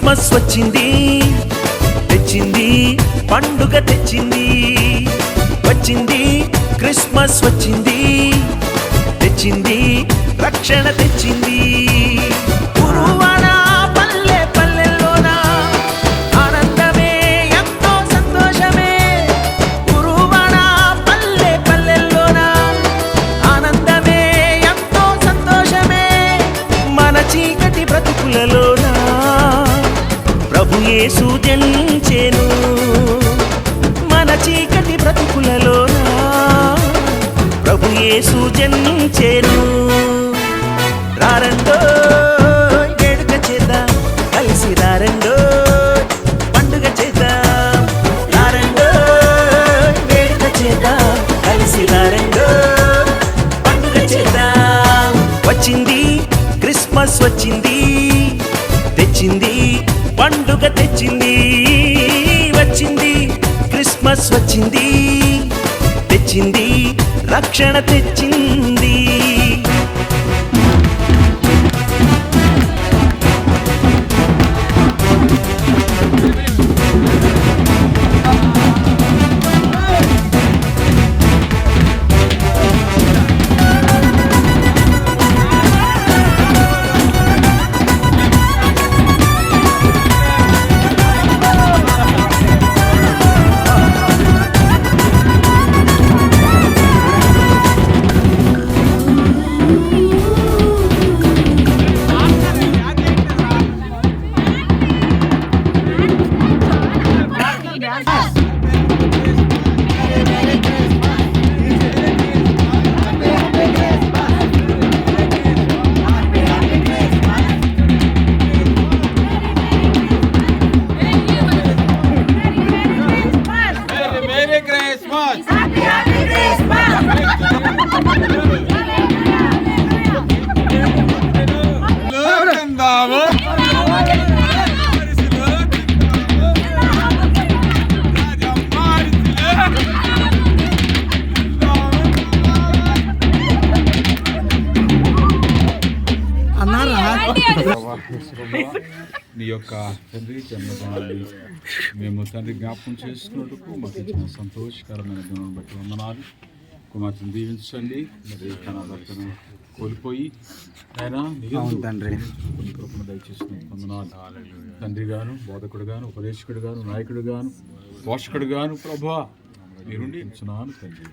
Christmas వచ్చింది, తెచ్చింది పండుగ తెచ్చింది. వచ్చింది క్రిస్మస్ వచ్చింది, తెచ్చింది రక్షణ తెచ్చింది. గురువాడ పల్లె పల్లెల్లోన ఆనందమే ఎంతో సంతోషమే. గురువాడ పల్లె పల్లెల్లోన ఆనందమే ఎంతో సంతోషమే. మన చీకటి బ్రతుకులలోన ప్రభు యేసు జనించెను. మన చీకటి బ్రతుకులలోన ప్రభు యేసు జనించెను. రారండో వేడుక చేద్దాం, కలిసి రారండో పండుగ చేద్దాం. రారండో వేడుక చేద్దాం, కలిసి రారండో పండుగ చేద్దాం. వచ్చింది క్రిస్మస్ వచ్చింది, తెచ్చింది పండుగ తెచ్చింది. వచ్చింది క్రిస్మస్ వచ్చింది, తెచ్చింది రక్షణ తెచ్చింది. నీ యొక్క తండ్రి జన్మదినాన్ని మేము తండ్రి జ్ఞాపకం చేసుకున్నట్టుకు మాకు ఇచ్చిన సంతోషకరమైన దినం బట్టి వందనాలు. కుమార్తెను దీవించండి. మరి తన భర్తను కోల్పోయి ఆయన తండ్రి కృపను దయచేసిన వందనాలు. తండ్రి గాను, బోధకుడు గాను, ఉపదేశకుడు గాను, నాయకుడు గాను, పోషకుడు గాను ప్రభువా మీరుండి తండ్రి.